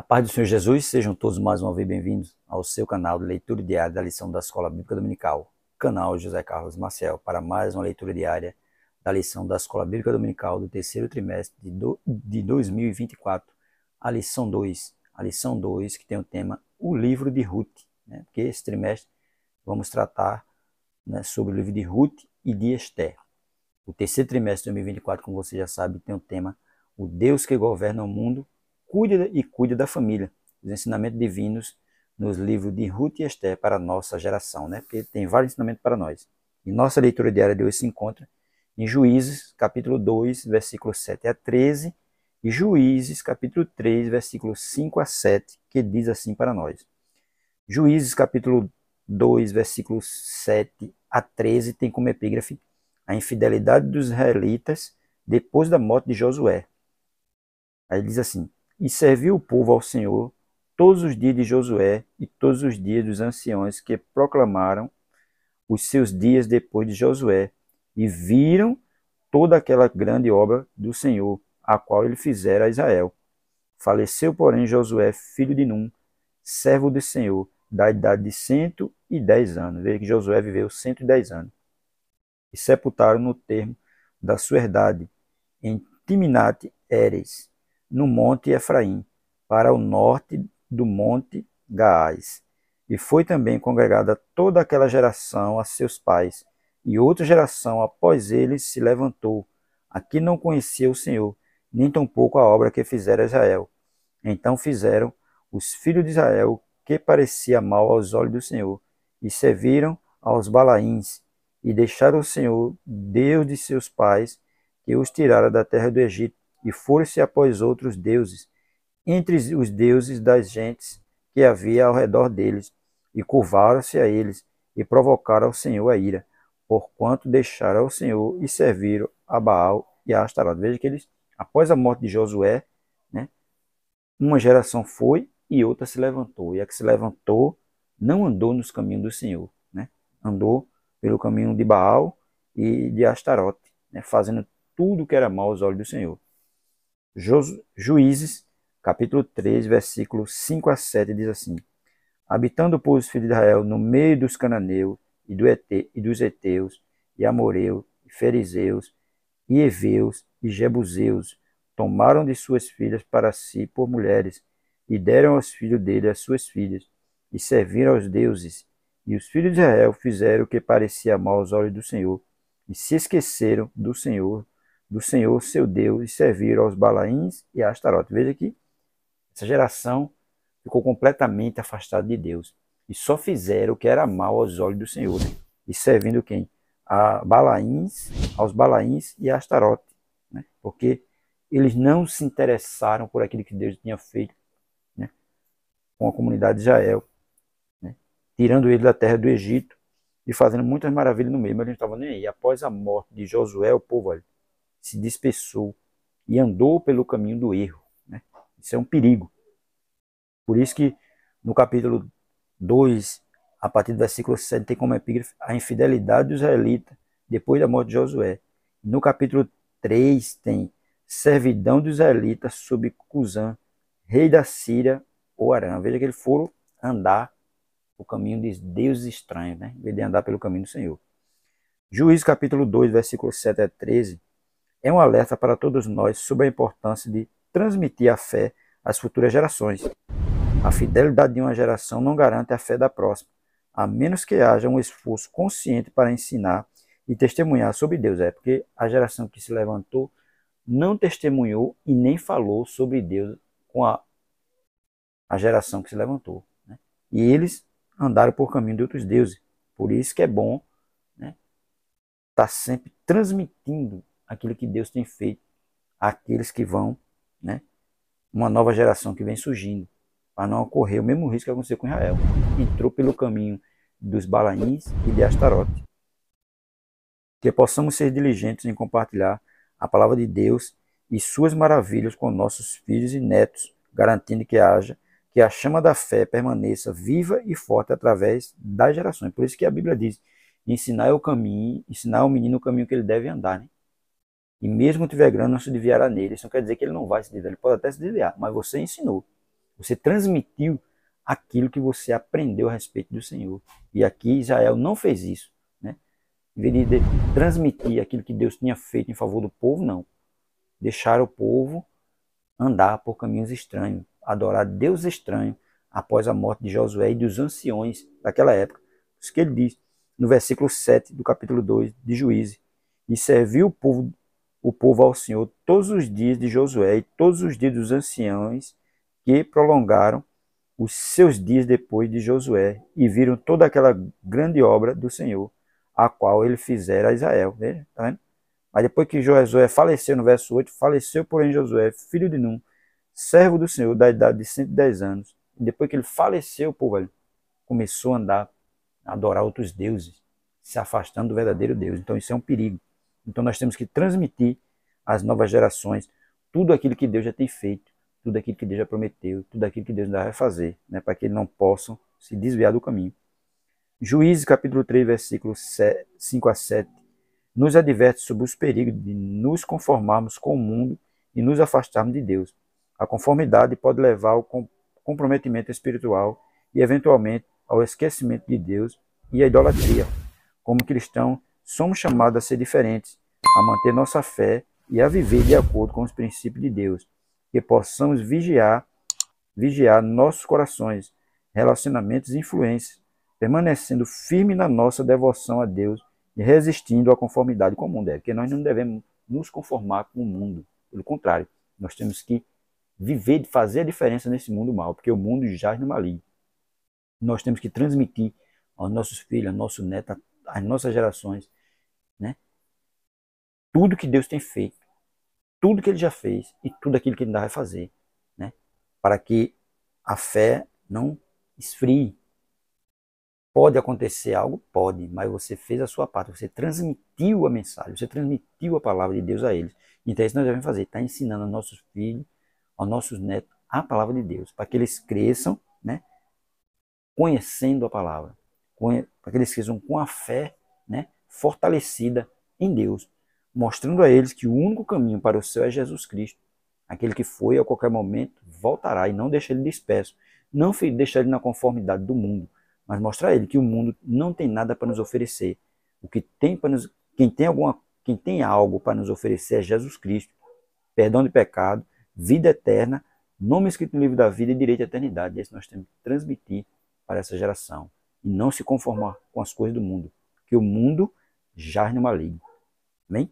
Paz do Senhor Jesus, sejam todos mais uma vez bem-vindos ao seu canal de leitura diária da lição da Escola Bíblica Dominical, canal José Carlos Maciel, para mais uma leitura diária da lição da Escola Bíblica Dominical do terceiro trimestre de 2024, a lição 2, que tem o tema O Livro de Ruth, porque esse trimestre vamos tratar sobre o livro de Ruth e de Esther. O terceiro trimestre de 2024, como você já sabe, tem o tema O Deus que governa o mundo, cuida da família. Os ensinamentos divinos nos livros de Ruth e Esther para a nossa geração, porque tem vários ensinamentos para nós. E nossa leitura diária de hoje se encontra em Juízes, capítulo 2, versículos 7 a 13, e Juízes, capítulo 3, versículos 5 a 7, que diz assim para nós. Juízes, capítulo 2, versículos 7 a 13, tem como epígrafe a infidelidade dos israelitas depois da morte de Josué. Aí diz assim: E serviu o povo ao Senhor todos os dias de Josué e todos os dias dos anciões que proclamaram os seus dias depois de Josué, e viram toda aquela grande obra do Senhor, a qual ele fizera a Israel. Faleceu, porém, Josué, filho de Num, servo do Senhor, da idade de 110 anos. Veja que Josué viveu 110 anos. E sepultaram no termo da sua herdade, em Timnat-Heres, no monte Efraim, para o norte do monte Gaás. E foi também congregada toda aquela geração a seus pais, e outra geração após eles se levantou, a que não conhecia o Senhor, nem tampouco a obra que fizera Israel. Então fizeram os filhos de Israel que parecia mal aos olhos do Senhor, e serviram aos Balaíns, e deixaram o Senhor, Deus de seus pais, que os tirara da terra do Egito, e foram-se após outros deuses, entre os deuses das gentes que havia ao redor deles, e curvaram-se a eles, e provocaram ao Senhor a ira, porquanto deixaram ao Senhor e serviram a Baal e a Astarote. Veja que eles, após a morte de Josué, uma geração foi e outra se levantou, e a que se levantou não andou nos caminhos do Senhor, andou pelo caminho de Baal e de Astarote, fazendo tudo que era mal aos olhos do Senhor. Juízes, capítulo 3, versículos 5 a 7, diz assim: Habitando, pois, os filhos de Israel no meio dos cananeus e dos heteus, e amoreus, e fariseus, e heveus, e jebuseus, tomaram de suas filhas para si por mulheres, e deram aos filhos dele as suas filhas, e serviram aos deuses. E os filhos de Israel fizeram o que parecia mal aos olhos do Senhor, e se esqueceram do Senhor seu Deus, e serviram aos Balaíns e a Astarote. Veja que essa geração ficou completamente afastada de Deus, e só fizeram o que era mal aos olhos do Senhor, e servindo quem? Aos Balaíns e a Astarote, porque eles não se interessaram por aquilo que Deus tinha feito com a comunidade de Israel, tirando ele da terra do Egito e fazendo muitas maravilhas no meio, mas eles não estavam nem aí. Após a morte de Josué, o povo se dispersou e andou pelo caminho do erro. Isso é um perigo. Por isso que no capítulo 2, a partir do versículo 7, tem como epígrafe a infidelidade dos israelitas depois da morte de Josué. No capítulo 3 tem servidão dos israelitas sob Cusã, rei da Síria ou Arã. Veja que eles foram andar o caminho de deuses estranhos, em vez de andar pelo caminho do Senhor. Juízes capítulo 2, versículos 7 a 13, é um alerta para todos nós sobre a importância de transmitir a fé às futuras gerações. A fidelidade de uma geração não garante a fé da próxima, a menos que haja um esforço consciente para ensinar e testemunhar sobre Deus. Porque a geração que se levantou não testemunhou e nem falou sobre Deus com a geração que se levantou. E eles andaram por caminho de outros deuses. Por isso que é bom estar sempre transmitindo aquilo que Deus tem feito àqueles que vão, uma nova geração que vem surgindo, para não ocorrer o mesmo risco que aconteceu com Israel. Entrou pelo caminho dos Balaíns e de Astarote. Que possamos ser diligentes em compartilhar a palavra de Deus e suas maravilhas com nossos filhos e netos, garantindo que a chama da fé permaneça viva e forte através das gerações. Por isso que a Bíblia diz: ensinar ao menino o caminho que ele deve andar. E mesmo que tiver grande, não se desviará nele. Isso não quer dizer que ele não vai se desviar, ele pode até se desviar, mas você ensinou. Você transmitiu aquilo que você aprendeu a respeito do Senhor. E aqui Israel não fez isso, né? Em vez de transmitir aquilo que Deus tinha feito em favor do povo, não. Deixaram o povo andar por caminhos estranhos, adorar Deus estranho após a morte de Josué e dos anciões daquela época. Isso que ele diz no versículo 7 do capítulo 2 de Juízes. E serviu o povo ao Senhor todos os dias de Josué e todos os dias dos anciões que prolongaram os seus dias depois de Josué e viram toda aquela grande obra do Senhor, a qual ele fizera a Israel. Veja, tá vendo? Mas depois que Josué faleceu, no verso 8, faleceu, porém, Josué, filho de Num, servo do Senhor, da idade de 110 anos. E depois que ele faleceu, o povo começou a andar, a adorar outros deuses, se afastando do verdadeiro Deus. Então isso é um perigo. Então nós temos que transmitir às novas gerações tudo aquilo que Deus já tem feito, tudo aquilo que Deus já prometeu, tudo aquilo que Deus ainda vai fazer, né, para que eles não possam se desviar do caminho. Juízes capítulo 3, versículos 5 a 7, nos adverte sobre os perigos de nos conformarmos com o mundo e nos afastarmos de Deus. A conformidade pode levar ao comprometimento espiritual e, eventualmente, ao esquecimento de Deus e à idolatria. Como cristãos, somos chamados a ser diferentes, a manter nossa fé e a viver de acordo com os princípios de Deus, que possamos vigiar nossos corações, relacionamentos e influências, permanecendo firme na nossa devoção a Deus e resistindo à conformidade com o mundo. Porque nós não devemos nos conformar com o mundo. Pelo contrário, nós temos que viver, fazer a diferença nesse mundo mal, porque o mundo jaz no maligno. Nós temos que transmitir aos nossos filhos, aos nossos netos, às nossas gerações, né, tudo que Deus tem feito, tudo que Ele já fez e tudo aquilo que Ele ainda vai fazer, né, para que a fé não esfrie. Pode acontecer algo? Pode, mas você fez a sua parte, você transmitiu a mensagem, você transmitiu a palavra de Deus a eles. Então é isso que nós devemos fazer, estar ensinando aos nossos filhos, aos nossos netos, a palavra de Deus, para que eles cresçam, né, conhecendo a palavra, para que eles cresçam com a fé, né, fortalecida em Deus, mostrando a eles que o único caminho para o céu é Jesus Cristo. Aquele que foi, a qualquer momento, voltará, e não deixa ele disperso, não deixa ele na conformidade do mundo, mas mostrar a ele que o mundo não tem nada para nos oferecer. O que tem para nos, quem tem algo para nos oferecer é Jesus Cristo, perdão de pecado, vida eterna, nome escrito no livro da vida e direito à eternidade. Esse nós temos que transmitir para essa geração e não se conformar com as coisas do mundo, que o mundo jaz no maligno. Amém?